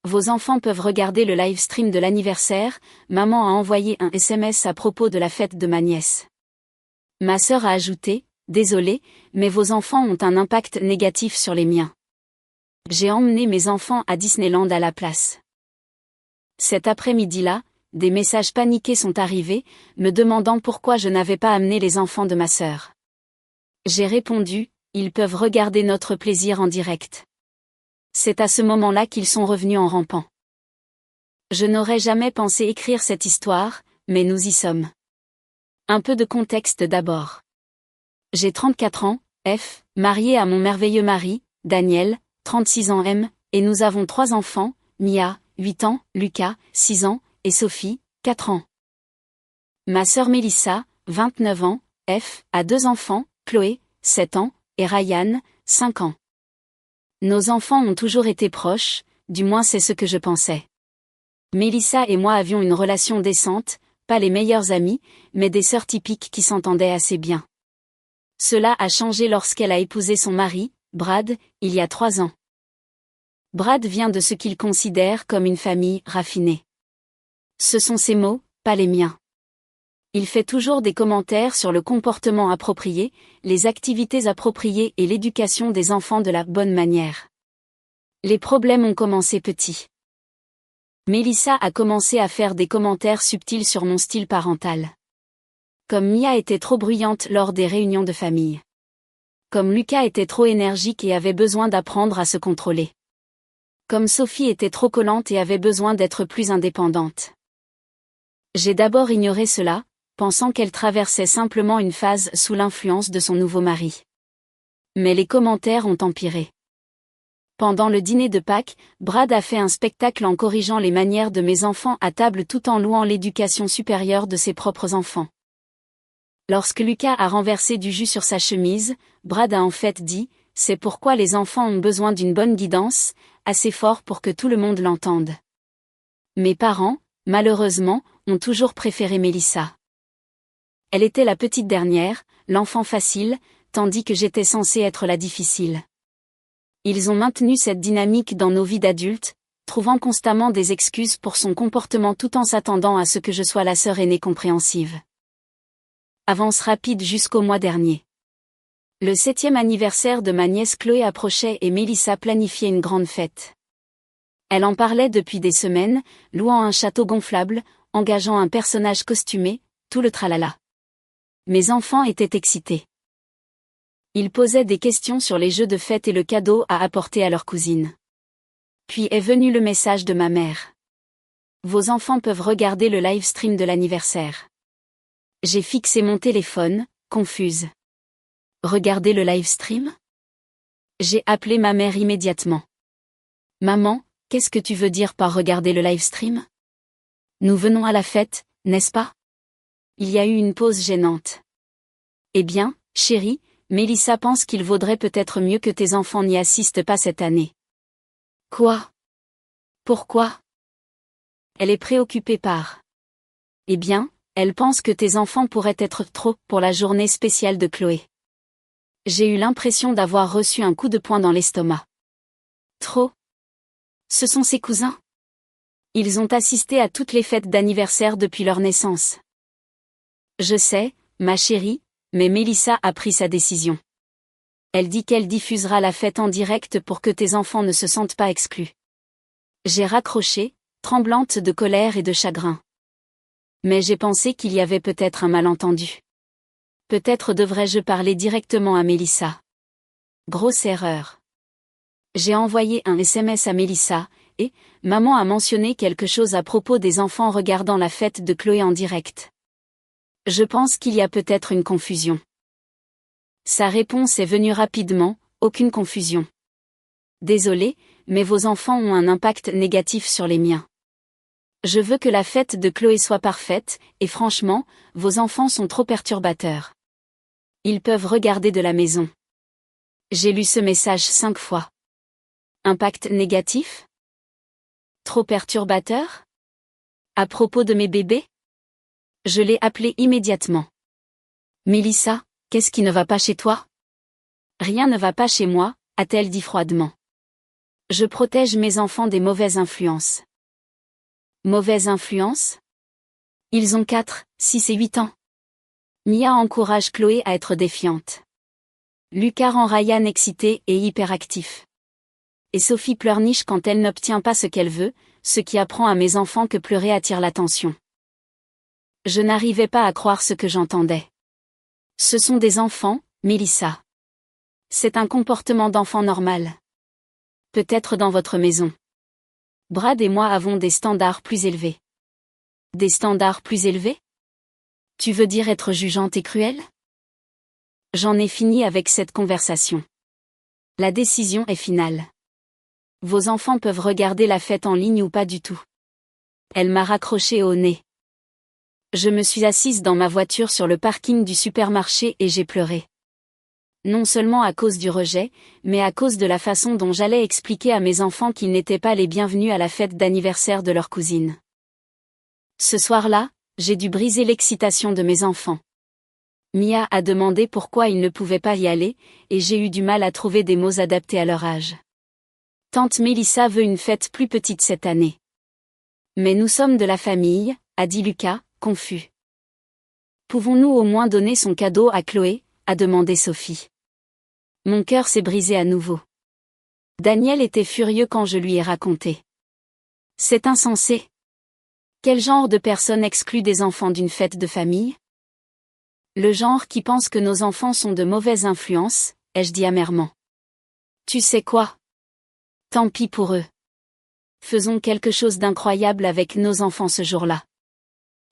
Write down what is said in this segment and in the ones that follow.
Vos enfants peuvent regarder le live stream de l'anniversaire, maman a envoyé un SMS à propos de la fête de ma nièce. Ma sœur a ajouté, désolé, mais vos enfants ont un impact négatif sur les miens. J'ai emmené mes enfants à Disneyland à la place. Cet après-midi-là, des messages paniqués sont arrivés, me demandant pourquoi je n'avais pas amené les enfants de ma sœur. J'ai répondu, ils peuvent regarder notre plaisir en direct. C'est à ce moment-là qu'ils sont revenus en rampant. Je n'aurais jamais pensé écrire cette histoire, mais nous y sommes. Un peu de contexte d'abord. J'ai 34 ans, mariée à mon merveilleux mari, Daniel, 36 ans et nous avons 3 enfants, Mia, 8 ans, Lucas, 6 ans, et Sophie, 4 ans. Ma sœur Mélissa, 29 ans, a 2 enfants, Chloé, 7 ans, et Ryan, 5 ans. Nos enfants ont toujours été proches, du moins c'est ce que je pensais. Mélissa et moi avions une relation décente, pas les meilleures amies, mais des sœurs typiques qui s'entendaient assez bien. Cela a changé lorsqu'elle a épousé son mari, Brad, il y a 3 ans. Brad vient de ce qu'il considère comme une famille raffinée. Ce sont ses mots, pas les miens. Il fait toujours des commentaires sur le comportement approprié, les activités appropriées et l'éducation des enfants de la bonne manière. Les problèmes ont commencé petits. Mélissa a commencé à faire des commentaires subtils sur mon style parental. Comme Mia était trop bruyante lors des réunions de famille. Comme Lucas était trop énergique et avait besoin d'apprendre à se contrôler. Comme Sophie était trop collante et avait besoin d'être plus indépendante. J'ai d'abord ignoré cela, pensant qu'elle traversait simplement une phase sous l'influence de son nouveau mari. Mais les commentaires ont empiré. Pendant le dîner de Pâques, Brad a fait un spectacle en corrigeant les manières de mes enfants à table tout en louant l'éducation supérieure de ses propres enfants. Lorsque Lucas a renversé du jus sur sa chemise, Brad a en fait dit, c'est pourquoi les enfants ont besoin d'une bonne guidance, assez fort pour que tout le monde l'entende. Mes parents, malheureusement, ont toujours préféré Mélissa. Elle était la petite dernière, l'enfant facile, tandis que j'étais censée être la difficile. Ils ont maintenu cette dynamique dans nos vies d'adultes, trouvant constamment des excuses pour son comportement tout en s'attendant à ce que je sois la sœur aînée compréhensive. Avance rapide jusqu'au mois dernier. Le 7e anniversaire de ma nièce Chloé approchait et Mélissa planifiait une grande fête. Elle en parlait depuis des semaines, louant un château gonflable, engageant un personnage costumé, tout le tralala. Mes enfants étaient excités. Ils posaient des questions sur les jeux de fête et le cadeau à apporter à leur cousine. Puis est venu le message de ma mère. Vos enfants peuvent regarder le live stream de l'anniversaire. J'ai fixé mon téléphone, confuse. Regarder le live stream ? J'ai appelé ma mère immédiatement. Maman, qu'est-ce que tu veux dire par regarder le live stream ? Nous venons à la fête, n'est-ce pas ? Il y a eu une pause gênante. Eh bien, chérie, Mélissa pense qu'il vaudrait peut-être mieux que tes enfants n'y assistent pas cette année. Quoi ? Pourquoi ? Elle est préoccupée par. Eh bien, elle pense que tes enfants pourraient être trop pour la journée spéciale de Chloé. J'ai eu l'impression d'avoir reçu un coup de poing dans l'estomac. Trop ? Ce sont ses cousins ? Ils ont assisté à toutes les fêtes d'anniversaire depuis leur naissance. Je sais, ma chérie, mais Mélissa a pris sa décision. Elle dit qu'elle diffusera la fête en direct pour que tes enfants ne se sentent pas exclus. J'ai raccroché, tremblante de colère et de chagrin. Mais j'ai pensé qu'il y avait peut-être un malentendu. Peut-être devrais-je parler directement à Mélissa. Grosse erreur. J'ai envoyé un SMS à Mélissa, et maman a mentionné quelque chose à propos des enfants regardant la fête de Chloé en direct. Je pense qu'il y a peut-être une confusion. Sa réponse est venue rapidement, aucune confusion. Désolé, mais vos enfants ont un impact négatif sur les miens. Je veux que la fête de Chloé soit parfaite, et franchement, vos enfants sont trop perturbateurs. Ils peuvent regarder de la maison. J'ai lu ce message 5 fois. Impact négatif ? Trop perturbateur ? À propos de mes bébés ? Je l'ai appelé immédiatement. Mélissa, qu'est-ce qui ne va pas chez toi ? Rien ne va pas chez moi, a-t-elle dit froidement. Je protège mes enfants des mauvaises influences. Mauvaises influences? Ils ont 4, 6 et 8 ans. Mia encourage Chloé à être défiante. Lucas rend Ryan excité et hyperactif. Et Sophie pleurniche quand elle n'obtient pas ce qu'elle veut, ce qui apprend à mes enfants que pleurer attire l'attention. Je n'arrivais pas à croire ce que j'entendais. Ce sont des enfants, Mélissa. C'est un comportement d'enfant normal. Peut-être dans votre maison. Brad et moi avons des standards plus élevés. Des standards plus élevés? Tu veux dire être jugeante et cruelle? J'en ai fini avec cette conversation. La décision est finale. Vos enfants peuvent regarder la fête en ligne ou pas du tout. Elle m'a raccroché au nez. Je me suis assise dans ma voiture sur le parking du supermarché et j'ai pleuré. Non seulement à cause du rejet, mais à cause de la façon dont j'allais expliquer à mes enfants qu'ils n'étaient pas les bienvenus à la fête d'anniversaire de leur cousine. Ce soir-là, j'ai dû briser l'excitation de mes enfants. Mia a demandé pourquoi ils ne pouvaient pas y aller, et j'ai eu du mal à trouver des mots adaptés à leur âge. Tante Mélissa veut une fête plus petite cette année. Mais nous sommes de la famille, a dit Lucas, confus. Pouvons-nous au moins donner son cadeau à Chloé, a demandé Sophie. Mon cœur s'est brisé à nouveau. Daniel était furieux quand je lui ai raconté. C'est insensé. Quel genre de personne exclut des enfants d'une fête de famille? Le genre qui pense que nos enfants sont de mauvaises influences, ai-je dit amèrement. Tu sais quoi? Tant pis pour eux. Faisons quelque chose d'incroyable avec nos enfants ce jour-là.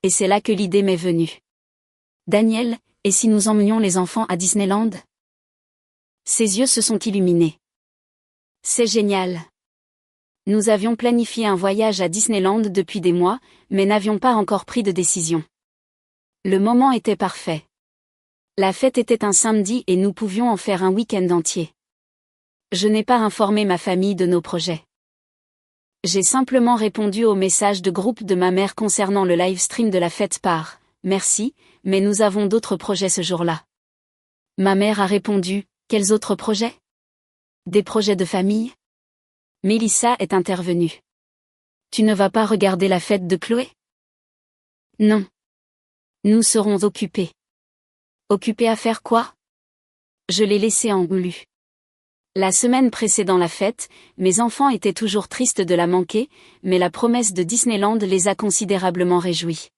Et c'est là que l'idée m'est venue. Daniel, et si nous emmenions les enfants à Disneyland? Ses yeux se sont illuminés. C'est génial. Nous avions planifié un voyage à Disneyland depuis des mois, mais n'avions pas encore pris de décision. Le moment était parfait. La fête était un samedi et nous pouvions en faire un week-end entier. Je n'ai pas informé ma famille de nos projets. J'ai simplement répondu au message de groupe de ma mère concernant le live stream de la fête par « Merci, mais nous avons d'autres projets ce jour-là ». Ma mère a répondu « Quels autres projets? Des projets de famille ?» Mélissa est intervenue. « Tu ne vas pas regarder la fête de Chloé? » Non. Nous serons occupés. Occupés à faire quoi? Je l'ai laissé en goulu. La semaine précédant la fête, mes enfants étaient toujours tristes de la manquer, mais la promesse de Disneyland les a considérablement réjouis.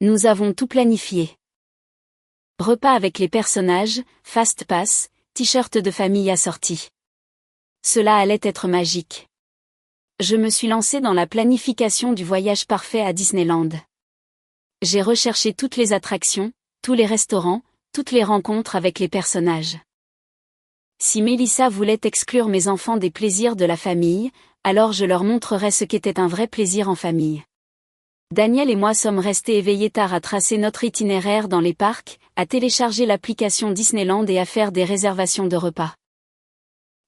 Nous avons tout planifié. Repas avec les personnages, fast pass, t-shirt de famille assortis. Cela allait être magique. Je me suis lancée dans la planification du voyage parfait à Disneyland. J'ai recherché toutes les attractions, tous les restaurants, toutes les rencontres avec les personnages. Si Mélissa voulait exclure mes enfants des plaisirs de la famille, alors je leur montrerais ce qu'était un vrai plaisir en famille. Daniel et moi sommes restés éveillés tard à tracer notre itinéraire dans les parcs, à télécharger l'application Disneyland et à faire des réservations de repas.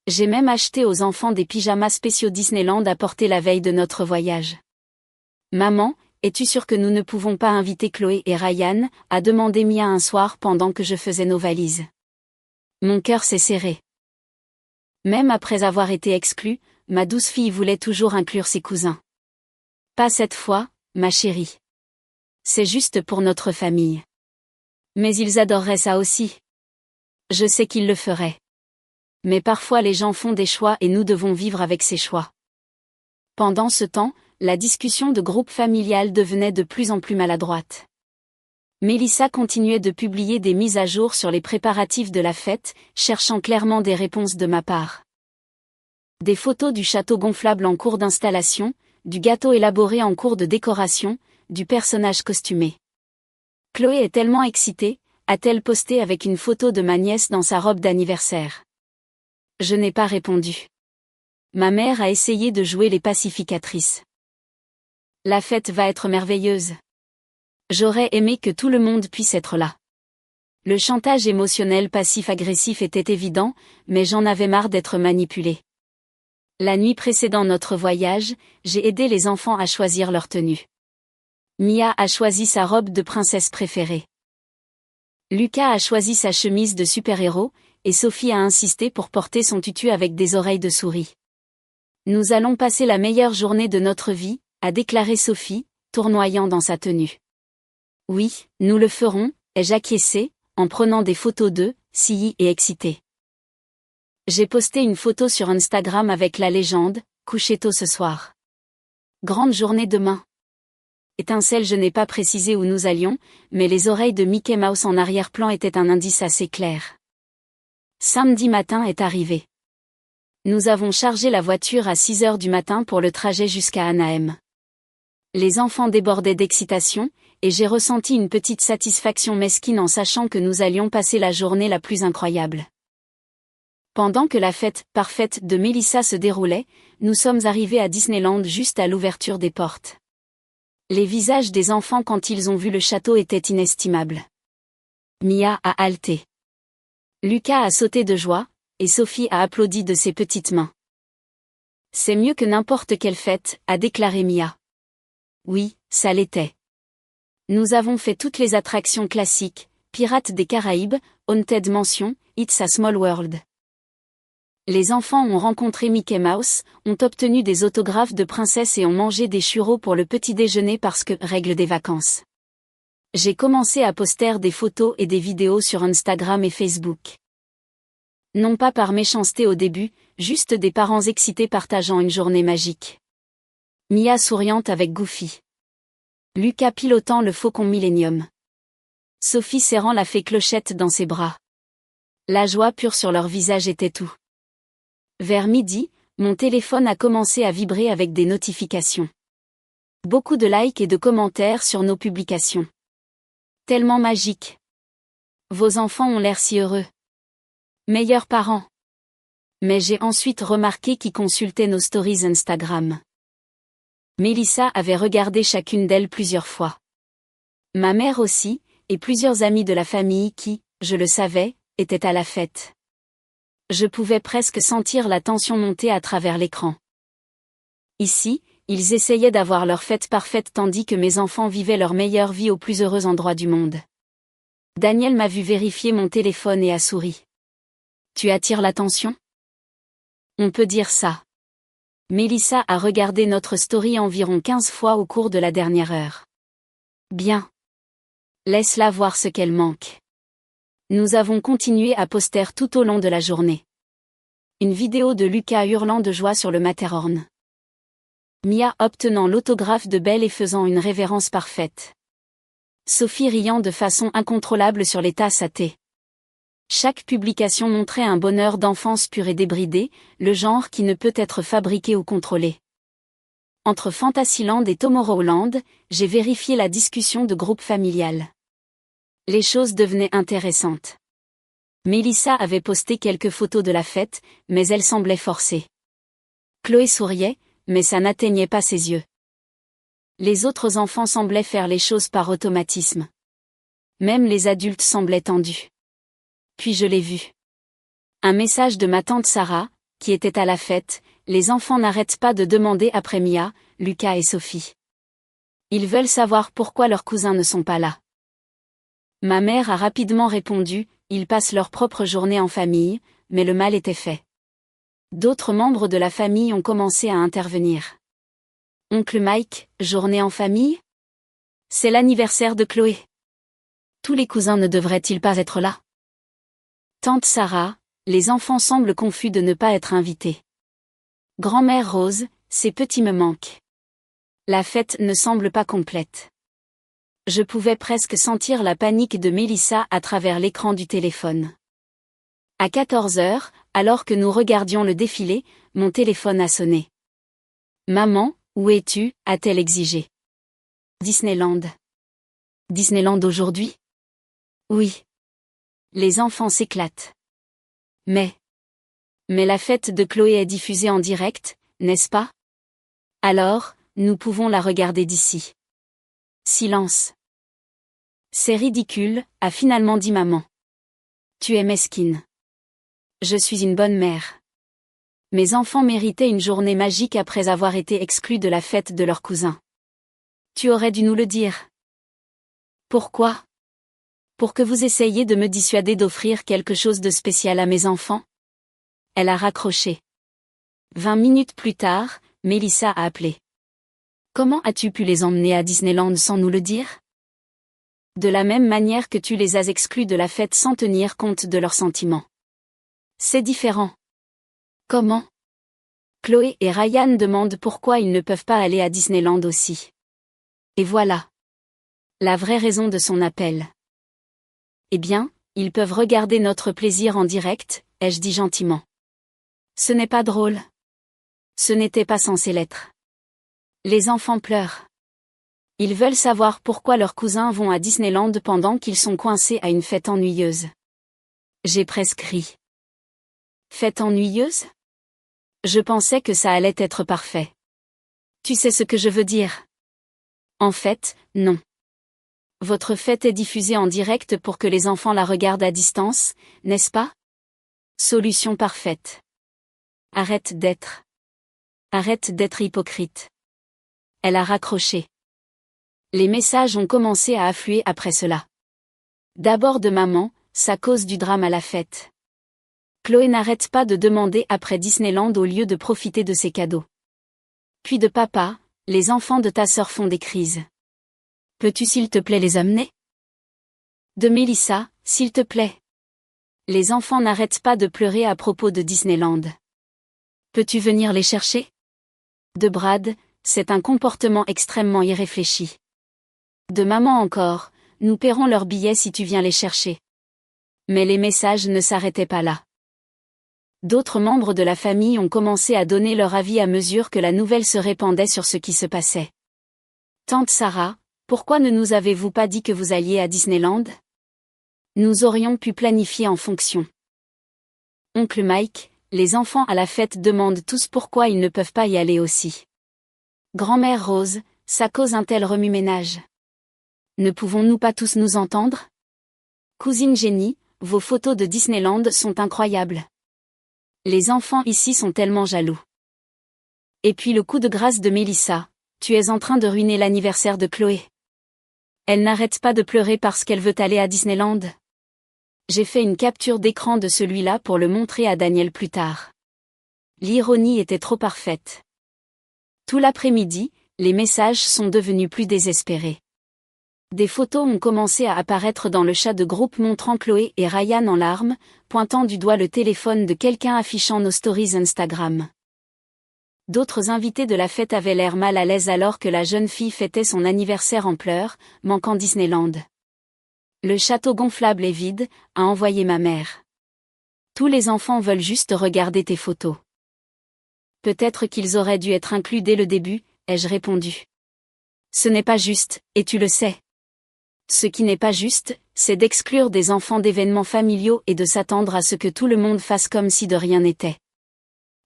J'ai même acheté aux enfants des pyjamas spéciaux Disneyland à porter la veille de notre voyage. Maman, es-tu sûre que nous ne pouvons pas inviter Chloé et Ryan, a demandé Mia un soir pendant que je faisais nos valises. Mon cœur s'est serré. Même après avoir été exclue, ma douce fille voulait toujours inclure ses cousins. Pas cette fois, ma chérie. C'est juste pour notre famille. Mais ils adoreraient ça aussi. Je sais qu'ils le feraient. Mais parfois les gens font des choix et nous devons vivre avec ces choix. Pendant ce temps, la discussion de groupe familial devenait de plus en plus maladroite. Mélissa continuait de publier des mises à jour sur les préparatifs de la fête, cherchant clairement des réponses de ma part. Des photos du château gonflable en cours d'installation, du gâteau élaboré en cours de décoration, du personnage costumé. Chloé est tellement excitée, a-t-elle posté avec une photo de ma nièce dans sa robe d'anniversaire. Je n'ai pas répondu. Ma mère a essayé de jouer les pacificatrices. La fête va être merveilleuse. J'aurais aimé que tout le monde puisse être là. Le chantage émotionnel passif-agressif était évident, mais j'en avais marre d'être manipulée. La nuit précédant notre voyage, j'ai aidé les enfants à choisir leur tenue. Mia a choisi sa robe de princesse préférée. Lucas a choisi sa chemise de super-héros, et Sophie a insisté pour porter son tutu avec des oreilles de souris. Nous allons passer la meilleure journée de notre vie, a déclaré Sophie, tournoyant dans sa tenue. Oui, nous le ferons, ai-je acquiescé, en prenant des photos d'eux, si et excitée. J'ai posté une photo sur Instagram avec la légende, coucher tôt ce soir. Grande journée demain. Étincelle, je n'ai pas précisé où nous allions, mais les oreilles de Mickey Mouse en arrière-plan étaient un indice assez clair. Samedi matin est arrivé. Nous avons chargé la voiture à 6 heures du matin pour le trajet jusqu'à Anaheim. Les enfants débordaient d'excitation, et j'ai ressenti une petite satisfaction mesquine en sachant que nous allions passer la journée la plus incroyable. Pendant que la fête parfaite de Mélissa se déroulait, nous sommes arrivés à Disneyland juste à l'ouverture des portes. Les visages des enfants quand ils ont vu le château étaient inestimables. Mia a haleté. Lucas a sauté de joie, et Sophie a applaudi de ses petites mains. C'est mieux que n'importe quelle fête, a déclaré Mia. Oui, ça l'était. Nous avons fait toutes les attractions classiques, Pirates des Caraïbes, Haunted Mansion, It's a Small World. Les enfants ont rencontré Mickey Mouse, ont obtenu des autographes de princesses et ont mangé des churros pour le petit déjeuner parce que, règle des vacances. J'ai commencé à poster des photos et des vidéos sur Instagram et Facebook. Non pas par méchanceté au début, juste des parents excités partageant une journée magique. Mia souriante avec Goofy. Lucas pilotant le Faucon Millenium. Sophie serrant la fée Clochette dans ses bras. La joie pure sur leur visage était tout. Vers midi, mon téléphone a commencé à vibrer avec des notifications. Beaucoup de likes et de commentaires sur nos publications. Tellement magique. Vos enfants ont l'air si heureux. Meilleurs parents. Mais j'ai ensuite remarqué qu'ils consultaient nos stories Instagram. Mélissa avait regardé chacune d'elles plusieurs fois. Ma mère aussi, et plusieurs amis de la famille qui, je le savais, étaient à la fête. Je pouvais presque sentir la tension monter à travers l'écran. Ici, ils essayaient d'avoir leur fête parfaite tandis que mes enfants vivaient leur meilleure vie au plus heureux endroit du monde. Daniel m'a vu vérifier mon téléphone et a souri. Tu attires l'attention ? On peut dire ça. Mélissa a regardé notre story environ 15 fois au cours de la dernière heure. Bien. Laisse-la voir ce qu'elle manque. Nous avons continué à poster tout au long de la journée. Une vidéo de Lucas hurlant de joie sur le Matterhorn. Mia obtenant l'autographe de Belle et faisant une révérence parfaite. Sophie riant de façon incontrôlable sur les tasses à thé. Chaque publication montrait un bonheur d'enfance pur et débridé, le genre qui ne peut être fabriqué ou contrôlé. Entre Fantasyland et Tomorrowland, j'ai vérifié la discussion de groupe familial. Les choses devenaient intéressantes. Mélissa avait posté quelques photos de la fête, mais elle semblait forcée. Chloé souriait, mais ça n'atteignait pas ses yeux. Les autres enfants semblaient faire les choses par automatisme. Même les adultes semblaient tendus. Puis je l'ai vu. Un message de ma tante Sarah, qui était à la fête, les enfants n'arrêtent pas de demander après Mia, Lucas et Sophie. Ils veulent savoir pourquoi leurs cousins ne sont pas là. Ma mère a rapidement répondu, ils passent leur propre journée en famille, mais le mal était fait. D'autres membres de la famille ont commencé à intervenir. Oncle Mike, journée en famille ? C'est l'anniversaire de Chloé. Tous les cousins ne devraient-ils pas être là ? Tante Sarah, les enfants semblent confus de ne pas être invités. Grand-mère Rose, ces petits me manquent. La fête ne semble pas complète. Je pouvais presque sentir la panique de Mélissa à travers l'écran du téléphone. À 14 heures, alors que nous regardions le défilé, mon téléphone a sonné. Maman, où es-tu ? A-t-elle exigé. Disneyland. Disneyland aujourd'hui ? Oui. Les enfants s'éclatent. Mais la fête de Chloé est diffusée en direct, n'est-ce pas ? Alors, nous pouvons la regarder d'ici. Silence. C'est ridicule, a finalement dit maman. Tu es mesquine. Je suis une bonne mère. Mes enfants méritaient une journée magique après avoir été exclus de la fête de leurs cousins. Tu aurais dû nous le dire. Pourquoi ? Pour que vous essayiez de me dissuader d'offrir quelque chose de spécial à mes enfants ? Elle a raccroché. 20 minutes plus tard, Mélissa a appelé. Comment as-tu pu les emmener à Disneyland sans nous le dire? De la même manière que tu les as exclus de la fête sans tenir compte de leurs sentiments. C'est différent. Comment? Chloé et Ryan demandent pourquoi ils ne peuvent pas aller à Disneyland aussi. Et voilà. La vraie raison de son appel. Eh bien, ils peuvent regarder notre plaisir en direct, ai-je dit gentiment. Ce n'est pas drôle. Ce n'était pas censé l'être. Les enfants pleurent. Ils veulent savoir pourquoi leurs cousins vont à Disneyland pendant qu'ils sont coincés à une fête ennuyeuse. J'ai presque ri. Fête ennuyeuse? Je pensais que ça allait être parfait. Tu sais ce que je veux dire? En fait, non. Votre fête est diffusée en direct pour que les enfants la regardent à distance, n'est-ce pas? Solution parfaite. Arrête d'être hypocrite. Elle a raccroché. Les messages ont commencé à affluer après cela. D'abord de maman, ça cause du drame à la fête. Chloé n'arrête pas de demander après Disneyland au lieu de profiter de ses cadeaux. Puis de papa, les enfants de ta sœur font des crises. Peux-tu s'il te plaît les amener? De Mélissa, s'il te plaît. Les enfants n'arrêtent pas de pleurer à propos de Disneyland. Peux-tu venir les chercher? De Brad, c'est un comportement extrêmement irréfléchi. De maman encore, nous paierons leurs billets si tu viens les chercher. Mais les messages ne s'arrêtaient pas là. D'autres membres de la famille ont commencé à donner leur avis à mesure que la nouvelle se répandait sur ce qui se passait. Tante Sarah, pourquoi ne nous avez-vous pas dit que vous alliez à Disneyland? Nous aurions pu planifier en fonction. Oncle Mike, les enfants à la fête demandent tous pourquoi ils ne peuvent pas y aller aussi. Grand-mère Rose, ça cause un tel remue-ménage. Ne pouvons-nous pas tous nous entendre? Cousine Jenny, vos photos de Disneyland sont incroyables. Les enfants ici sont tellement jaloux. Et puis le coup de grâce de Mélissa, tu es en train de ruiner l'anniversaire de Chloé. Elle n'arrête pas de pleurer parce qu'elle veut aller à Disneyland. J'ai fait une capture d'écran de celui-là pour le montrer à Daniel plus tard. L'ironie était trop parfaite. Tout l'après-midi, les messages sont devenus plus désespérés. Des photos ont commencé à apparaître dans le chat de groupe montrant Chloé et Ryan en larmes, pointant du doigt le téléphone de quelqu'un affichant nos stories Instagram. D'autres invités de la fête avaient l'air mal à l'aise alors que la jeune fille fêtait son anniversaire en pleurs, manquant Disneyland. Le château gonflable est vide, a envoyé ma mère. Tous les enfants veulent juste regarder tes photos. Peut-être qu'ils auraient dû être inclus dès le début, ai-je répondu. Ce n'est pas juste, et tu le sais. Ce qui n'est pas juste, c'est d'exclure des enfants d'événements familiaux et de s'attendre à ce que tout le monde fasse comme si de rien n'était.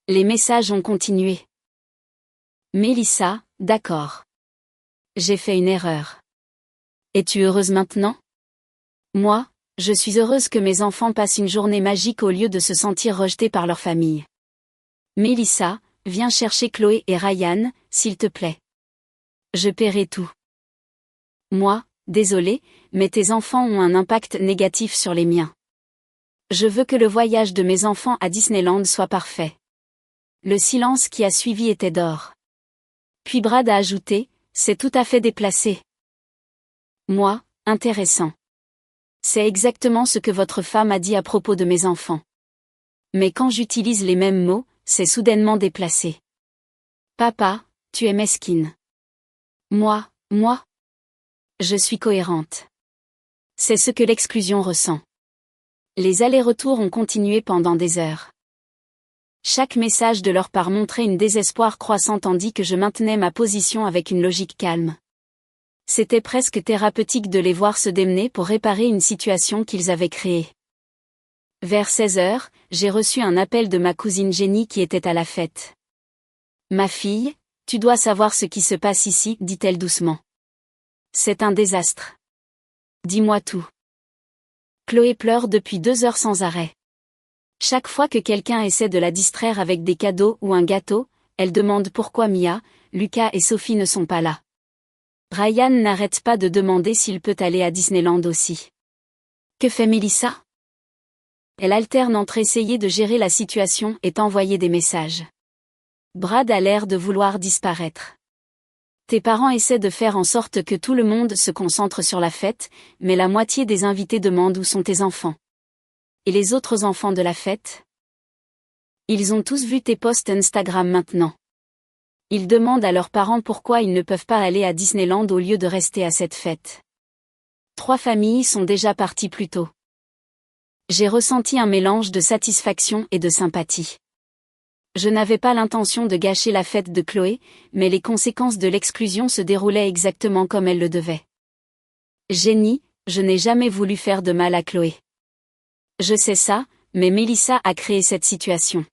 Les messages ont continué. Mélissa, d'accord. J'ai fait une erreur. Es-tu heureuse maintenant? Moi, je suis heureuse que mes enfants passent une journée magique au lieu de se sentir rejetés par leur famille. Mélissa, viens chercher Chloé et Ryan, s'il te plaît. Je paierai tout. Moi, désolé, mais tes enfants ont un impact négatif sur les miens. Je veux que le voyage de mes enfants à Disneyland soit parfait. Le silence qui a suivi était d'or. Puis Brad a ajouté, c'est tout à fait déplacé. Moi, intéressant. C'est exactement ce que votre femme a dit à propos de mes enfants. Mais quand j'utilise les mêmes mots, c'est soudainement déplacé. Papa, tu es mesquine. Moi. Je suis cohérente. C'est ce que l'exclusion ressent. Les allers-retours ont continué pendant des heures. Chaque message de leur part montrait une désespoir croissant tandis que je maintenais ma position avec une logique calme. C'était presque thérapeutique de les voir se démener pour réparer une situation qu'ils avaient créée. Vers 16 heures, j'ai reçu un appel de ma cousine Jenny qui était à la fête. Ma fille, tu dois savoir ce qui se passe ici, dit-elle doucement. C'est un désastre. Dis-moi tout. Chloé pleure depuis 2 heures sans arrêt. Chaque fois que quelqu'un essaie de la distraire avec des cadeaux ou un gâteau, elle demande pourquoi Mia, Lucas et Sophie ne sont pas là. Ryan n'arrête pas de demander s'il peut aller à Disneyland aussi. Que fait Mélissa? Elle alterne entre essayer de gérer la situation et envoyer des messages. Brad a l'air de vouloir disparaître. Tes parents essaient de faire en sorte que tout le monde se concentre sur la fête, mais la moitié des invités demandent où sont tes enfants. Et les autres enfants de la fête? Ils ont tous vu tes posts Instagram maintenant. Ils demandent à leurs parents pourquoi ils ne peuvent pas aller à Disneyland au lieu de rester à cette fête. 3 familles sont déjà parties plus tôt. J'ai ressenti un mélange de satisfaction et de sympathie. Je n'avais pas l'intention de gâcher la fête de Chloé, mais les conséquences de l'exclusion se déroulaient exactement comme elles le devaient. Génie, je n'ai jamais voulu faire de mal à Chloé. Je sais ça, mais Mélissa a créé cette situation.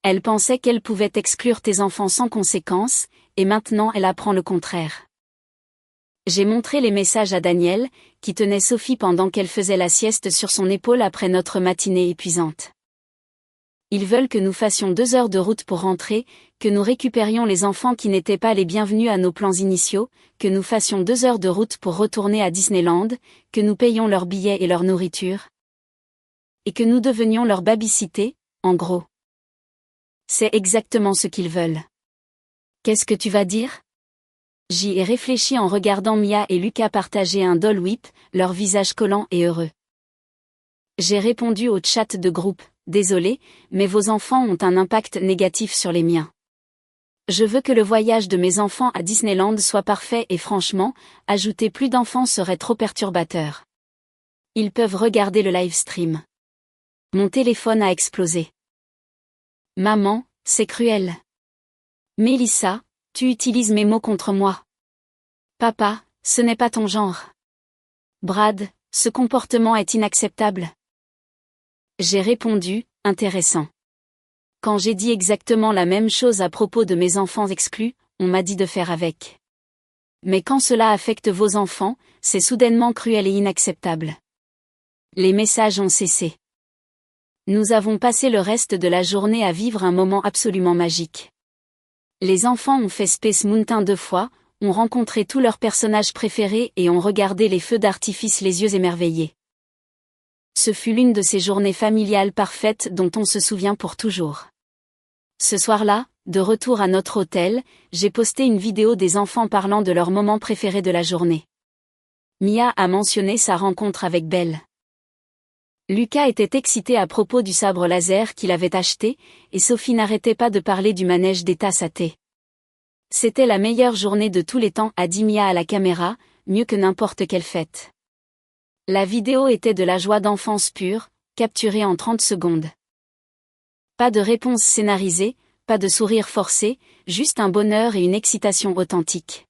Elle pensait qu'elle pouvait exclure tes enfants sans conséquence, et maintenant elle apprend le contraire. J'ai montré les messages à Daniel, qui tenait Sophie pendant qu'elle faisait la sieste sur son épaule après notre matinée épuisante. Ils veulent que nous fassions 2 heures de route pour rentrer, que nous récupérions les enfants qui n'étaient pas les bienvenus à nos plans initiaux, que nous fassions 2 heures de route pour retourner à Disneyland, que nous payions leurs billets et leur nourriture. Et que nous devenions leur babysitter, en gros. C'est exactement ce qu'ils veulent. Qu'est-ce que tu vas dire? J'y ai réfléchi en regardant Mia et Lucas partager un Dole Whip, leurs visages collants et heureux. J'ai répondu au chat de groupe. Désolé, mais vos enfants ont un impact négatif sur les miens. Je veux que le voyage de mes enfants à Disneyland soit parfait et franchement, ajouter plus d'enfants serait trop perturbateur. Ils peuvent regarder le live stream. Mon téléphone a explosé. Maman, c'est cruel. Mélissa, tu utilises mes mots contre moi. Papa, ce n'est pas ton genre. Brad, ce comportement est inacceptable. J'ai répondu, intéressant. Quand j'ai dit exactement la même chose à propos de mes enfants exclus, on m'a dit de faire avec. Mais quand cela affecte vos enfants, c'est soudainement cruel et inacceptable. Les messages ont cessé. Nous avons passé le reste de la journée à vivre un moment absolument magique. Les enfants ont fait Space Mountain 2 fois, ont rencontré tous leurs personnages préférés et ont regardé les feux d'artifice les yeux émerveillés. Ce fut l'une de ces journées familiales parfaites dont on se souvient pour toujours. Ce soir-là, de retour à notre hôtel, j'ai posté une vidéo des enfants parlant de leur moment préféré de la journée. Mia a mentionné sa rencontre avec Belle. Lucas était excité à propos du sabre laser qu'il avait acheté, et Sophie n'arrêtait pas de parler du manège des tasses à thé. C'était la meilleure journée de tous les temps, a dit Mia à la caméra, mieux que n'importe quelle fête. La vidéo était de la joie d'enfance pure, capturée en 30 secondes. Pas de réponse scénarisée, pas de sourire forcé, juste un bonheur et une excitation authentique.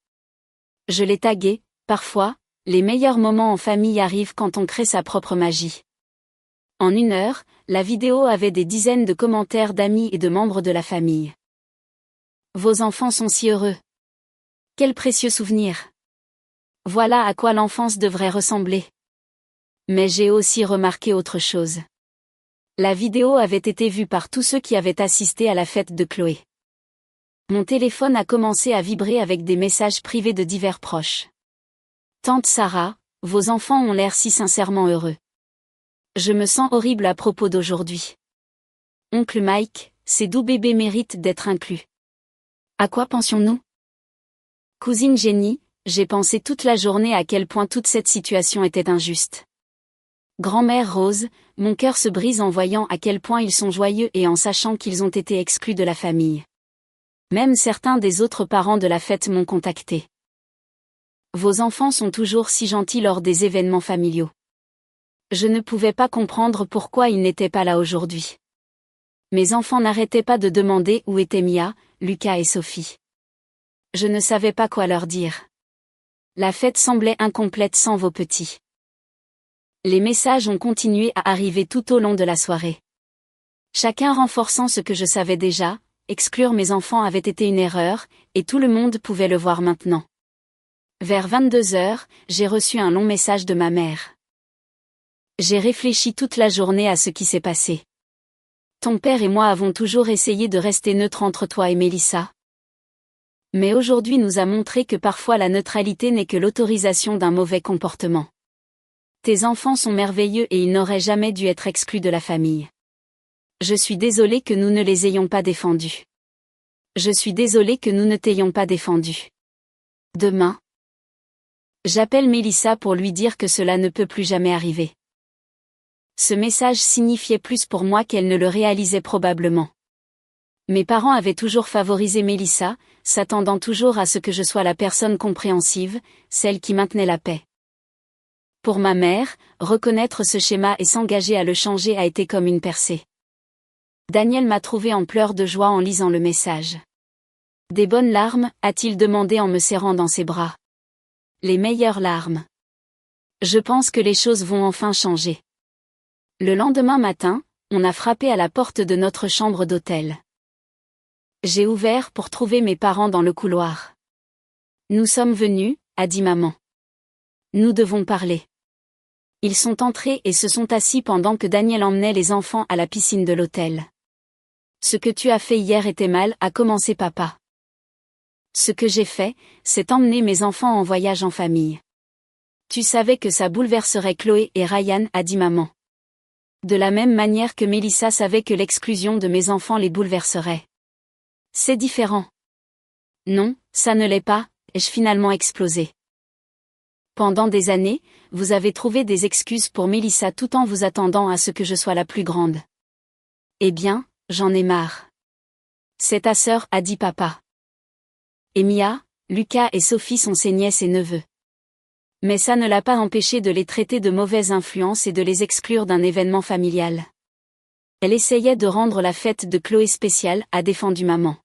Je l'ai tagué, parfois, les meilleurs moments en famille arrivent quand on crée sa propre magie. En 1 heure, la vidéo avait des dizaines de commentaires d'amis et de membres de la famille. Vos enfants sont si heureux. Quel précieux souvenir. Voilà à quoi l'enfance devrait ressembler. Mais j'ai aussi remarqué autre chose. La vidéo avait été vue par tous ceux qui avaient assisté à la fête de Chloé. Mon téléphone a commencé à vibrer avec des messages privés de divers proches. Tante Sarah, vos enfants ont l'air si sincèrement heureux. Je me sens horrible à propos d'aujourd'hui. Oncle Mike, ces doux bébés méritent d'être inclus. À quoi pensions-nous? Cousine Jenny, j'ai pensé toute la journée à quel point toute cette situation était injuste. Grand-mère Rose, mon cœur se brise en voyant à quel point ils sont joyeux et en sachant qu'ils ont été exclus de la famille. Même certains des autres parents de la fête m'ont contacté. Vos enfants sont toujours si gentils lors des événements familiaux. Je ne pouvais pas comprendre pourquoi ils n'étaient pas là aujourd'hui. Mes enfants n'arrêtaient pas de demander où étaient Mia, Lucas et Sophie. Je ne savais pas quoi leur dire. La fête semblait incomplète sans vos petits. Les messages ont continué à arriver tout au long de la soirée. Chacun renforçant ce que je savais déjà, exclure mes enfants avait été une erreur, et tout le monde pouvait le voir maintenant. Vers 22 heures, j'ai reçu un long message de ma mère. J'ai réfléchi toute la journée à ce qui s'est passé. Ton père et moi avons toujours essayé de rester neutres entre toi et Mélissa. Mais aujourd'hui nous a montré que parfois la neutralité n'est que l'autorisation d'un mauvais comportement. Tes enfants sont merveilleux et ils n'auraient jamais dû être exclus de la famille. Je suis désolée que nous ne les ayons pas défendus. Je suis désolée que nous ne t'ayons pas défendu. Demain. J'appelle Mélissa pour lui dire que cela ne peut plus jamais arriver. Ce message signifiait plus pour moi qu'elle ne le réalisait probablement. Mes parents avaient toujours favorisé Mélissa, s'attendant toujours à ce que je sois la personne compréhensive, celle qui maintenait la paix. Pour ma mère, reconnaître ce schéma et s'engager à le changer a été comme une percée. Daniel m'a trouvé en pleurs de joie en lisant le message. Des bonnes larmes, a-t-il demandé en me serrant dans ses bras. Les meilleures larmes. Je pense que les choses vont enfin changer. Le lendemain matin, on a frappé à la porte de notre chambre d'hôtel. J'ai ouvert pour trouver mes parents dans le couloir. Nous sommes venus, a dit maman. Nous devons parler. Ils sont entrés et se sont assis pendant que Daniel emmenait les enfants à la piscine de l'hôtel. Ce que tu as fait hier était mal, a commencé papa. Ce que j'ai fait, c'est emmener mes enfants en voyage en famille. Tu savais que ça bouleverserait Chloé et Ryan, a dit maman. De la même manière que Mélissa savait que l'exclusion de mes enfants les bouleverserait. C'est différent. Non, ça ne l'est pas, ai-je finalement explosé. Pendant des années, vous avez trouvé des excuses pour Mélissa tout en vous attendant à ce que je sois la plus grande. Eh bien, j'en ai marre. C'est ta sœur, a dit papa. Et Mia, Lucas et Sophie sont ses nièces et neveux. Mais ça ne l'a pas empêché de les traiter de mauvaises influences et de les exclure d'un événement familial. Elle essayait de rendre la fête de Chloé spéciale, a défendu maman.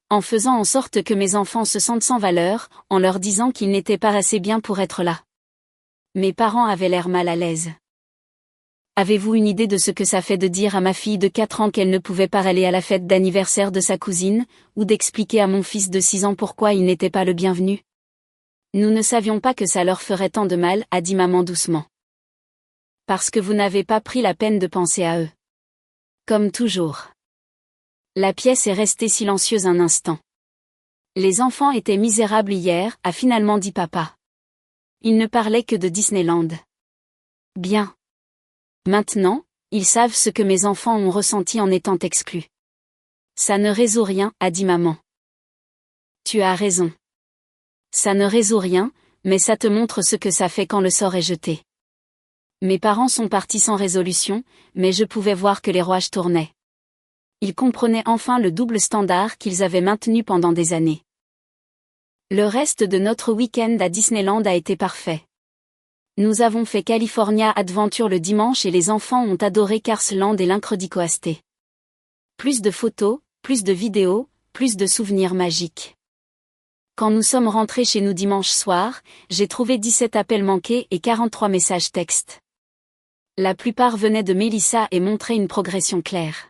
En faisant en sorte que mes enfants se sentent sans valeur, en leur disant qu'ils n'étaient pas assez bien pour être là. Mes parents avaient l'air mal à l'aise. Avez-vous une idée de ce que ça fait de dire à ma fille de 4 ans qu'elle ne pouvait pas aller à la fête d'anniversaire de sa cousine, ou d'expliquer à mon fils de 6 ans pourquoi il n'était pas le bienvenu? Nous ne savions pas que ça leur ferait tant de mal, a dit maman doucement. Parce que vous n'avez pas pris la peine de penser à eux. Comme toujours. La pièce est restée silencieuse un instant. Les enfants étaient misérables hier, a finalement dit papa. Ils ne parlaient que de Disneyland. Bien. Maintenant, ils savent ce que mes enfants ont ressenti en étant exclus. Ça ne résout rien, a dit maman. Tu as raison. Ça ne résout rien, mais ça te montre ce que ça fait quand le sort est jeté. Mes parents sont partis sans résolution, mais je pouvais voir que les rouages tournaient. Ils comprenaient enfin le double standard qu'ils avaient maintenu pendant des années. Le reste de notre week-end à Disneyland a été parfait. Nous avons fait California Adventure le dimanche et les enfants ont adoré Cars Land et l'Incredicoaster. Plus de photos, plus de vidéos, plus de souvenirs magiques. Quand nous sommes rentrés chez nous dimanche soir, j'ai trouvé 17 appels manqués et 43 messages textes. La plupart venaient de Mélissa et montraient une progression claire.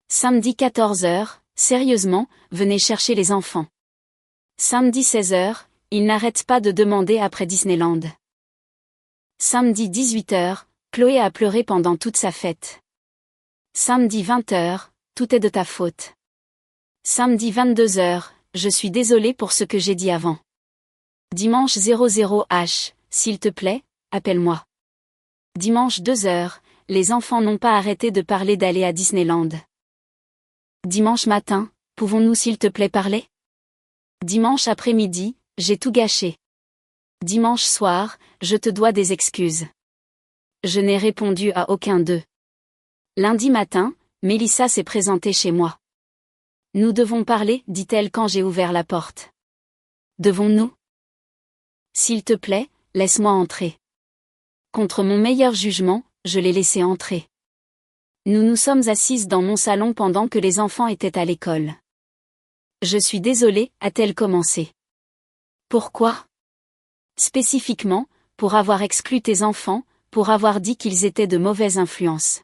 Samedi 14h, sérieusement, venez chercher les enfants. Samedi 16h, ils n'arrêtent pas de demander après Disneyland. Samedi 18h, Chloé a pleuré pendant toute sa fête. Samedi 20h, tout est de ta faute. Samedi 22h, je suis désolée pour ce que j'ai dit avant. Dimanche 00h, s'il te plaît, appelle-moi. Dimanche 2h, les enfants n'ont pas arrêté de parler d'aller à Disneyland. Dimanche matin, pouvons-nous s'il te plaît parler? Dimanche après-midi, j'ai tout gâché. Dimanche soir, je te dois des excuses. Je n'ai répondu à aucun d'eux. Lundi matin, Mélissa s'est présentée chez moi. Nous devons parler, dit-elle quand j'ai ouvert la porte. Devons-nous? S'il te plaît, laisse-moi entrer. Contre mon meilleur jugement, je l'ai laissée entrer. Nous nous sommes assises dans mon salon pendant que les enfants étaient à l'école. Je suis désolée, a-t-elle commencé. Pourquoi? Spécifiquement, pour avoir exclu tes enfants, pour avoir dit qu'ils étaient de mauvaises influences.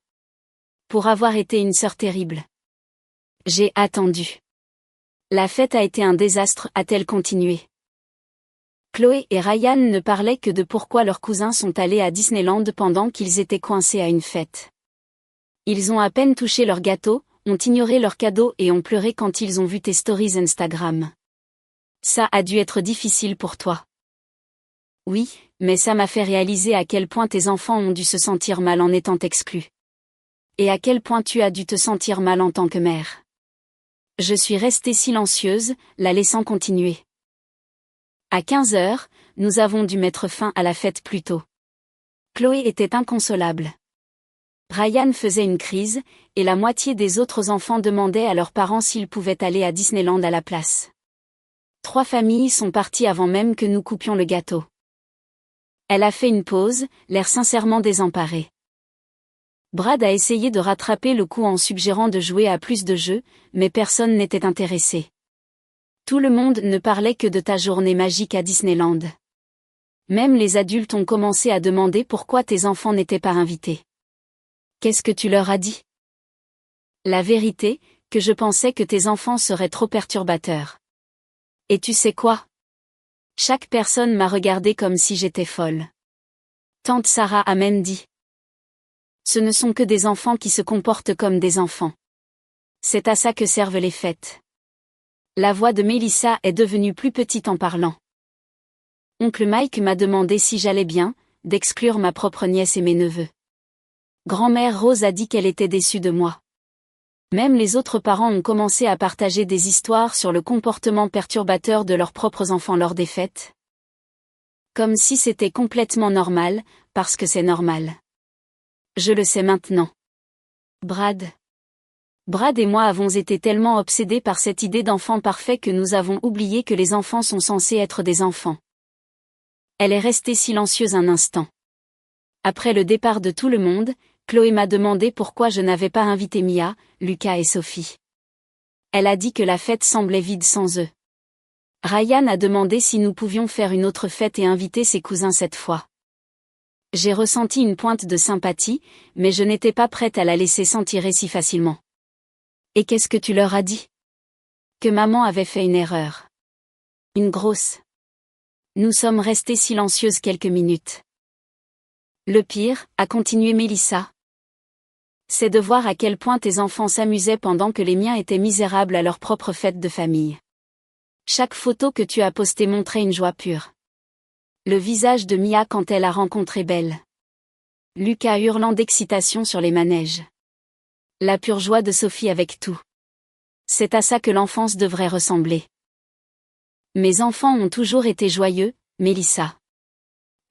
Pour avoir été une sœur terrible. J'ai attendu. La fête a été un désastre, a-t-elle continué. Chloé et Ryan ne parlaient que de pourquoi leurs cousins sont allés à Disneyland pendant qu'ils étaient coincés à une fête. Ils ont à peine touché leur gâteau, ont ignoré leurs cadeaux et ont pleuré quand ils ont vu tes stories Instagram. Ça a dû être difficile pour toi. Oui, mais ça m'a fait réaliser à quel point tes enfants ont dû se sentir mal en étant exclus. Et à quel point tu as dû te sentir mal en tant que mère. Je suis restée silencieuse, la laissant continuer. À 15 heures, nous avons dû mettre fin à la fête plus tôt. Chloé était inconsolable. Ryan faisait une crise, et la moitié des autres enfants demandaient à leurs parents s'ils pouvaient aller à Disneyland à la place. 3 familles sont parties avant même que nous coupions le gâteau. Elle a fait une pause, l'air sincèrement désemparé. Brad a essayé de rattraper le coup en suggérant de jouer à plus de jeux, mais personne n'était intéressé. Tout le monde ne parlait que de ta journée magique à Disneyland. Même les adultes ont commencé à demander pourquoi tes enfants n'étaient pas invités. Qu'est-ce que tu leur as dit? La vérité, que je pensais que tes enfants seraient trop perturbateurs. Et tu sais quoi? Chaque personne m'a regardée comme si j'étais folle. Tante Sarah a même dit. Ce ne sont que des enfants qui se comportent comme des enfants. C'est à ça que servent les fêtes. La voix de Mélissa est devenue plus petite en parlant. Oncle Mike m'a demandé si j'allais bien, d'exclure ma propre nièce et mes neveux. Grand-mère Rose a dit qu'elle était déçue de moi. Même les autres parents ont commencé à partager des histoires sur le comportement perturbateur de leurs propres enfants lors des fêtes. Comme si c'était complètement normal, parce que c'est normal. Je le sais maintenant. Brad et moi avons été tellement obsédés par cette idée d'enfant parfait que nous avons oublié que les enfants sont censés être des enfants. Elle est restée silencieuse un instant. Après le départ de tout le monde, Chloé m'a demandé pourquoi je n'avais pas invité Mia, Lucas et Sophie. Elle a dit que la fête semblait vide sans eux. Ryan a demandé si nous pouvions faire une autre fête et inviter ses cousins cette fois. J'ai ressenti une pointe de sympathie, mais je n'étais pas prête à la laisser s'en tirer si facilement. Et qu'est-ce que tu leur as dit? Que maman avait fait une erreur. Une grosse. Nous sommes restés silencieuses quelques minutes. Le pire, a continué Mélissa, c'est de voir à quel point tes enfants s'amusaient pendant que les miens étaient misérables à leur propre fête de famille. Chaque photo que tu as postée montrait une joie pure. Le visage de Mia quand elle a rencontré Belle. Lucas hurlant d'excitation sur les manèges. La pure joie de Sophie avec tout. C'est à ça que l'enfance devrait ressembler. Mes enfants ont toujours été joyeux, Mélissa.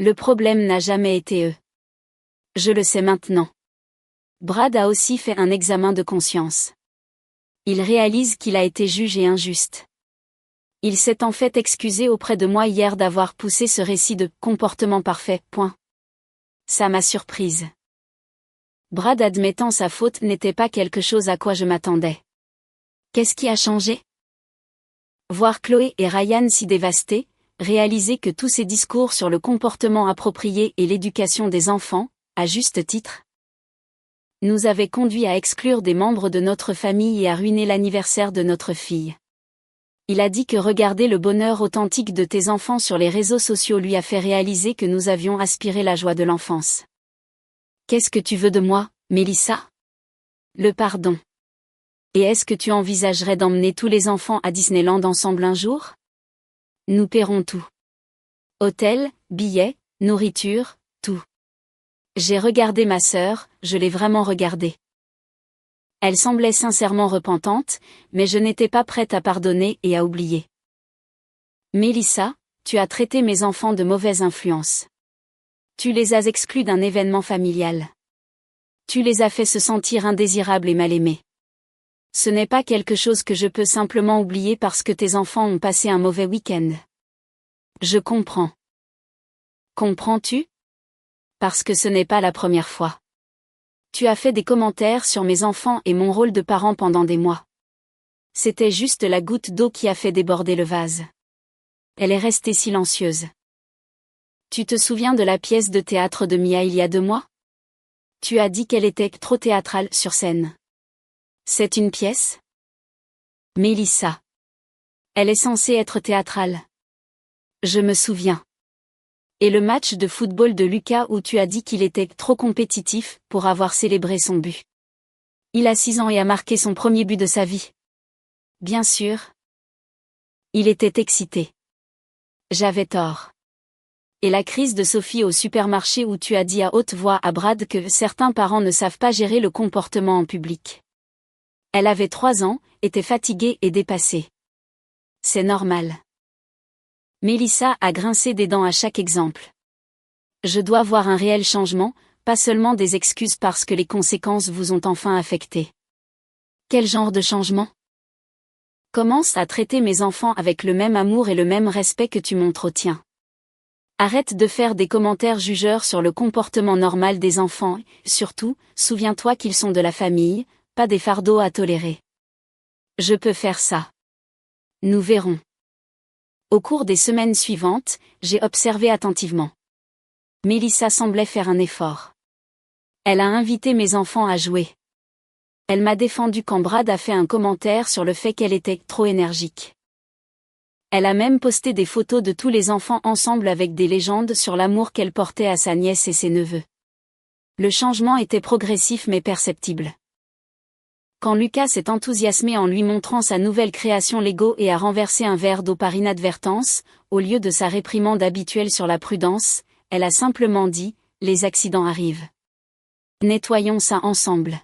Le problème n'a jamais été eux. Je le sais maintenant. Brad a aussi fait un examen de conscience. Il réalise qu'il a été jugé injuste. Il s'est en fait excusé auprès de moi hier d'avoir poussé ce récit de « comportement parfait ». Ça m'a surprise. Brad admettant sa faute n'était pas quelque chose à quoi je m'attendais. Qu'est-ce qui a changé? Voir Chloé et Ryan si dévastés, réaliser que tous ces discours sur le comportement approprié et l'éducation des enfants, à juste titre, nous avaient conduit à exclure des membres de notre famille et à ruiner l'anniversaire de notre fille. Il a dit que regarder le bonheur authentique de tes enfants sur les réseaux sociaux lui a fait réaliser que nous avions aspiré la joie de l'enfance. Qu'est-ce que tu veux de moi, Mélissa? Le pardon. Et est-ce que tu envisagerais d'emmener tous les enfants à Disneyland ensemble un jour? Nous paierons tout. Hôtel, billets, nourriture, tout. J'ai regardé ma sœur, je l'ai vraiment regardée. Elle semblait sincèrement repentante, mais je n'étais pas prête à pardonner et à oublier. Mélissa, tu as traité mes enfants de mauvaise influence. Tu les as exclus d'un événement familial. Tu les as fait se sentir indésirables et mal aimés. Ce n'est pas quelque chose que je peux simplement oublier parce que tes enfants ont passé un mauvais week-end. Je comprends. Comprends-tu? Parce que ce n'est pas la première fois. Tu as fait des commentaires sur mes enfants et mon rôle de parent pendant des mois. C'était juste la goutte d'eau qui a fait déborder le vase. Elle est restée silencieuse. Tu te souviens de la pièce de théâtre de Mia il y a 2 mois? Tu as dit qu'elle était trop théâtrale sur scène. C'est une pièce? Mélissa. Elle est censée être théâtrale. Je me souviens. Et le match de football de Lucas où tu as dit qu'il était trop compétitif pour avoir célébré son but. Il a 6 ans et a marqué son premier but de sa vie. Bien sûr. Il était excité. J'avais tort. Et la crise de Sophie au supermarché où tu as dit à haute voix à Brad que certains parents ne savent pas gérer le comportement en public. Elle avait 3 ans, était fatiguée et dépassée. C'est normal. Mélissa a grincé des dents à chaque exemple. Je dois voir un réel changement, pas seulement des excuses parce que les conséquences vous ont enfin affecté. Quel genre de changement? Commence à traiter mes enfants avec le même amour et le même respect que tu montres aux tiens. Arrête de faire des commentaires jugeurs sur le comportement normal des enfants, surtout, souviens-toi qu'ils sont de la famille, pas des fardeaux à tolérer. Je peux faire ça. Nous verrons. Au cours des semaines suivantes, j'ai observé attentivement. Mélissa semblait faire un effort. Elle a invité mes enfants à jouer. Elle m'a défendu quand Brad a fait un commentaire sur le fait qu'elle était trop énergique. Elle a même posté des photos de tous les enfants ensemble avec des légendes sur l'amour qu'elle portait à sa nièce et ses neveux. Le changement était progressif mais perceptible. Quand Lucas s'est enthousiasmé en lui montrant sa nouvelle création Lego et a renversé un verre d'eau par inadvertance, au lieu de sa réprimande habituelle sur la prudence, elle a simplement dit « Les accidents arrivent. Nettoyons ça ensemble ».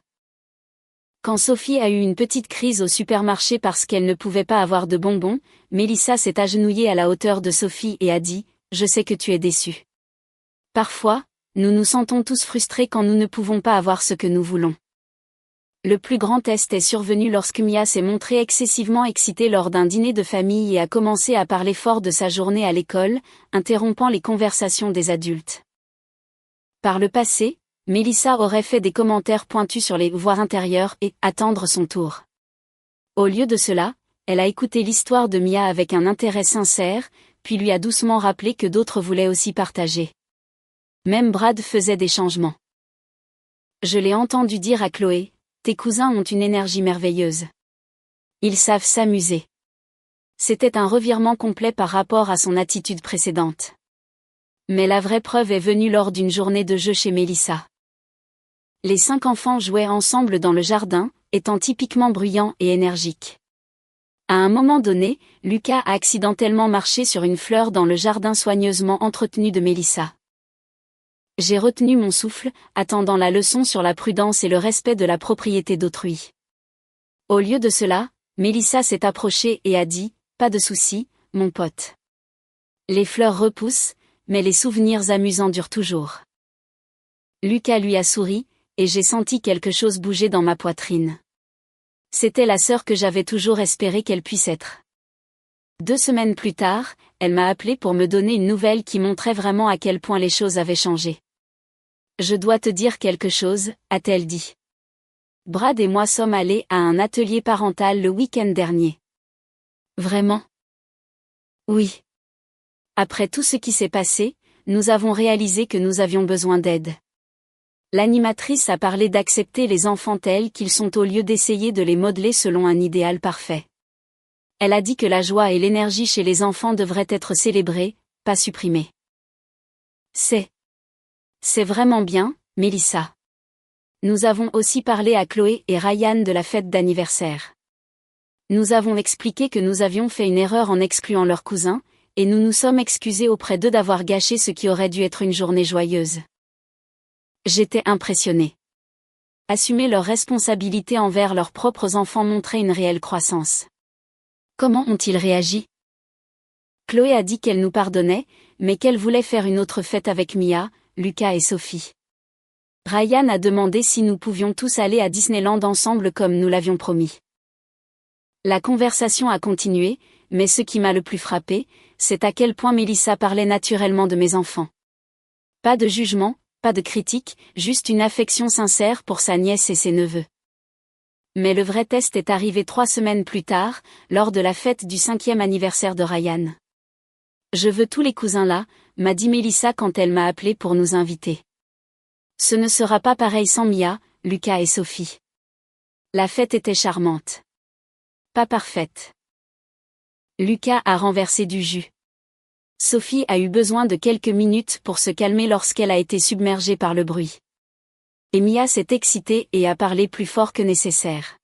Quand Sophie a eu une petite crise au supermarché parce qu'elle ne pouvait pas avoir de bonbons, Mélissa s'est agenouillée à la hauteur de Sophie et a dit « Je sais que tu es déçue. » Parfois, nous nous sentons tous frustrés quand nous ne pouvons pas avoir ce que nous voulons. Le plus grand test est survenu lorsque Mia s'est montrée excessivement excitée lors d'un dîner de famille et a commencé à parler fort de sa journée à l'école, interrompant les conversations des adultes. Par le passé, Mélissa aurait fait des commentaires pointus sur les voies intérieures et attendre son tour. Au lieu de cela, elle a écouté l'histoire de Mia avec un intérêt sincère, puis lui a doucement rappelé que d'autres voulaient aussi partager. Même Brad faisait des changements. Je l'ai entendu dire à Chloé, « Tes cousins ont une énergie merveilleuse. Ils savent s'amuser. » C'était un revirement complet par rapport à son attitude précédente. Mais la vraie preuve est venue lors d'une journée de jeu chez Mélissa. Les 5 enfants jouaient ensemble dans le jardin, étant typiquement bruyants et énergiques. À un moment donné, Lucas a accidentellement marché sur une fleur dans le jardin soigneusement entretenu de Mélissa. J'ai retenu mon souffle, attendant la leçon sur la prudence et le respect de la propriété d'autrui. Au lieu de cela, Mélissa s'est approchée et a dit « Pas de souci, mon pote. Les fleurs repoussent, mais les souvenirs amusants durent toujours. » Lucas lui a souri, et j'ai senti quelque chose bouger dans ma poitrine. C'était la sœur que j'avais toujours espéré qu'elle puisse être. 2 semaines plus tard, elle m'a appelé pour me donner une nouvelle qui montrait vraiment à quel point les choses avaient changé. « Je dois te dire quelque chose », a-t-elle dit. Brad et moi sommes allés à un atelier parental le week-end dernier. Vraiment? Oui. Après tout ce qui s'est passé, nous avons réalisé que nous avions besoin d'aide. L'animatrice a parlé d'accepter les enfants tels qu'ils sont au lieu d'essayer de les modeler selon un idéal parfait. Elle a dit que la joie et l'énergie chez les enfants devraient être célébrées, pas supprimées. C'est vraiment bien, Mélissa. Nous avons aussi parlé à Chloé et Ryan de la fête d'anniversaire. Nous avons expliqué que nous avions fait une erreur en excluant leurs cousins, et nous nous sommes excusés auprès d'eux d'avoir gâché ce qui aurait dû être une journée joyeuse. J'étais impressionnée. Assumer leurs responsabilités envers leurs propres enfants montrait une réelle croissance. Comment ont-ils réagi? Chloé a dit qu'elle nous pardonnait, mais qu'elle voulait faire une autre fête avec Mia, Lucas et Sophie. Ryan a demandé si nous pouvions tous aller à Disneyland ensemble comme nous l'avions promis. La conversation a continué, mais ce qui m'a le plus frappé, c'est à quel point Mélissa parlait naturellement de mes enfants. Pas de jugement, pas de critique, juste une affection sincère pour sa nièce et ses neveux. Mais le vrai test est arrivé 3 semaines plus tard, lors de la fête du 5e anniversaire de Ryan. Je veux tous les cousins là, m'a dit Mélissa quand elle m'a appelé pour nous inviter. Ce ne sera pas pareil sans Mia, Lucas et Sophie. La fête était charmante. Pas parfaite. Lucas a renversé du jus. Sophie a eu besoin de quelques minutes pour se calmer lorsqu'elle a été submergée par le bruit. Et Mia s'est excitée et a parlé plus fort que nécessaire.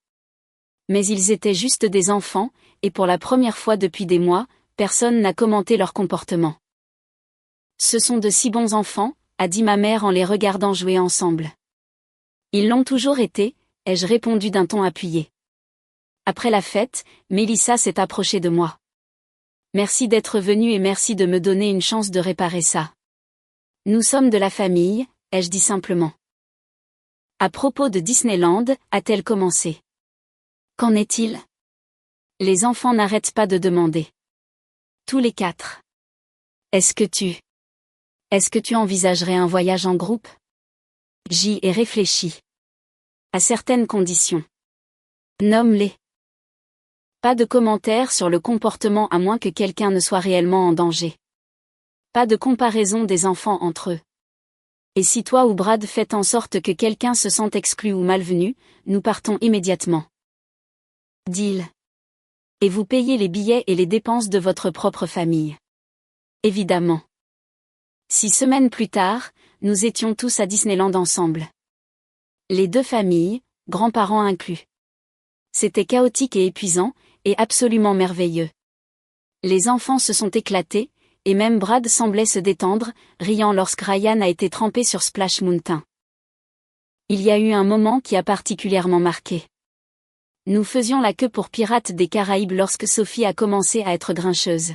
Mais ils étaient juste des enfants, et pour la première fois depuis des mois, personne n'a commenté leur comportement. Ce sont de si bons enfants, a dit ma mère en les regardant jouer ensemble. Ils l'ont toujours été, ai-je répondu d'un ton appuyé. Après la fête, Mélissa s'est approchée de moi. Merci d'être venue et merci de me donner une chance de réparer ça. Nous sommes de la famille, ai-je dit simplement. À propos de Disneyland, a-t-elle commencé? Qu'en est-il? Les enfants n'arrêtent pas de demander. Tous les 4. Est-ce que tu envisagerais un voyage en groupe? J'y ai réfléchi. À certaines conditions. Nomme-les. Pas de commentaires sur le comportement à moins que quelqu'un ne soit réellement en danger. Pas de comparaison des enfants entre eux. Et si toi ou Brad faites en sorte que quelqu'un se sente exclu ou malvenu, nous partons immédiatement. Deal. Et vous payez les billets et les dépenses de votre propre famille. Évidemment. 6 semaines plus tard, nous étions tous à Disneyland ensemble. Les 2 familles, grands-parents inclus. C'était chaotique et épuisant, et absolument merveilleux. Les enfants se sont éclatés, et même Brad semblait se détendre, riant lorsque Ryan a été trempé sur Splash Mountain. Il y a eu un moment qui a particulièrement marqué. Nous faisions la queue pour Pirates des Caraïbes lorsque Sophie a commencé à être grincheuse.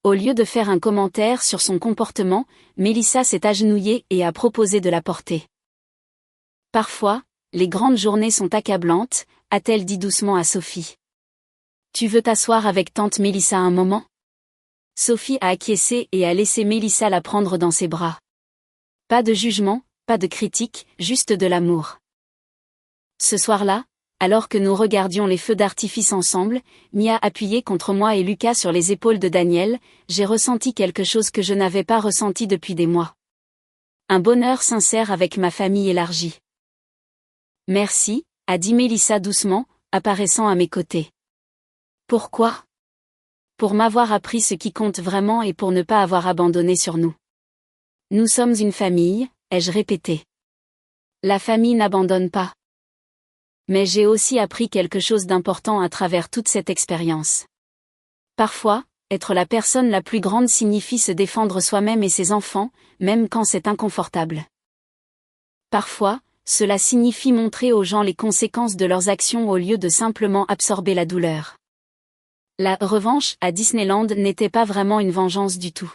Au lieu de faire un commentaire sur son comportement, Mélissa s'est agenouillée et a proposé de la porter. Parfois, les grandes journées sont accablantes, a-t-elle dit doucement à Sophie. Tu veux t'asseoir avec tante Mélissa un moment? Sophie a acquiescé et a laissé Mélissa la prendre dans ses bras. Pas de jugement, pas de critique, juste de l'amour. Ce soir-là, alors que nous regardions les feux d'artifice ensemble, Mia appuyée contre moi et Lucas sur les épaules de Daniel, j'ai ressenti quelque chose que je n'avais pas ressenti depuis des mois. Un bonheur sincère avec ma famille élargie. Merci, a dit Mélissa doucement, apparaissant à mes côtés. Pourquoi? Pour m'avoir appris ce qui compte vraiment et pour ne pas avoir abandonné sur nous. Nous sommes une famille, ai-je répété. La famille n'abandonne pas. Mais j'ai aussi appris quelque chose d'important à travers toute cette expérience. Parfois, être la personne la plus grande signifie se défendre soi-même et ses enfants, même quand c'est inconfortable. Parfois, cela signifie montrer aux gens les conséquences de leurs actions au lieu de simplement absorber la douleur. La revanche à Disneyland n'était pas vraiment une vengeance du tout.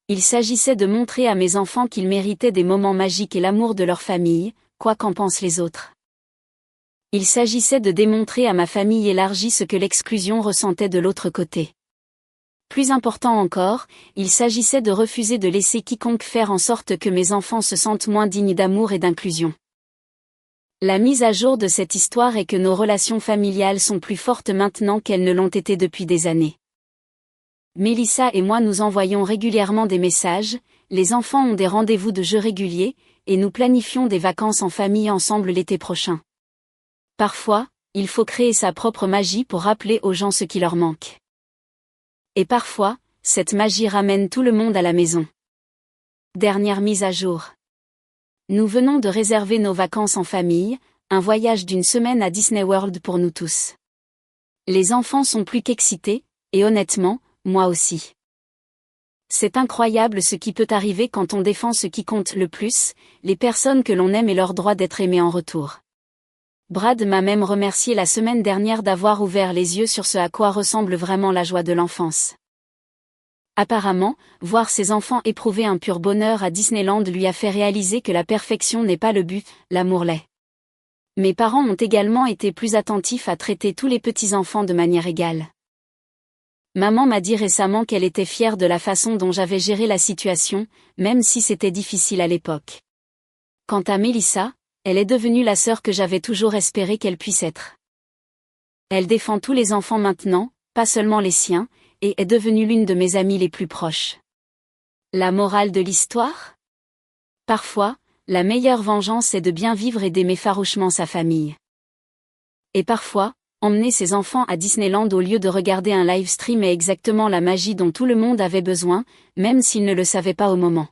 Il s'agissait de montrer à mes enfants qu'ils méritaient des moments magiques et l'amour de leur famille, quoi qu'en pensent les autres. Il s'agissait de démontrer à ma famille élargie ce que l'exclusion ressentait de l'autre côté. Plus important encore, il s'agissait de refuser de laisser quiconque faire en sorte que mes enfants se sentent moins dignes d'amour et d'inclusion. La mise à jour de cette histoire est que nos relations familiales sont plus fortes maintenant qu'elles ne l'ont été depuis des années. Mélissa et moi nous envoyons régulièrement des messages, les enfants ont des rendez-vous de jeux réguliers, et nous planifions des vacances en famille ensemble l'été prochain. Parfois, il faut créer sa propre magie pour rappeler aux gens ce qui leur manque. Et parfois, cette magie ramène tout le monde à la maison. Dernière mise à jour. Nous venons de réserver nos vacances en famille, un voyage d'1 semaine à Disney World pour nous tous. Les enfants sont plus qu'excités, et honnêtement, moi aussi. C'est incroyable ce qui peut arriver quand on défend ce qui compte le plus, les personnes que l'on aime et leur droit d'être aimées en retour. Brad m'a même remercié la semaine dernière d'avoir ouvert les yeux sur ce à quoi ressemble vraiment la joie de l'enfance. Apparemment, voir ses enfants éprouver un pur bonheur à Disneyland lui a fait réaliser que la perfection n'est pas le but, l'amour l'est. Mes parents ont également été plus attentifs à traiter tous les petits-enfants de manière égale. Maman m'a dit récemment qu'elle était fière de la façon dont j'avais géré la situation, même si c'était difficile à l'époque. Quant à Mélissa, elle est devenue la sœur que j'avais toujours espéré qu'elle puisse être. Elle défend tous les enfants maintenant, pas seulement les siens, et est devenue l'une de mes amies les plus proches. La morale de l'histoire? Parfois, la meilleure vengeance est de bien vivre et d'aimer farouchement sa famille. Et parfois, emmener ses enfants à Disneyland au lieu de regarder un live stream est exactement la magie dont tout le monde avait besoin, même s'ils ne le savaient pas au moment.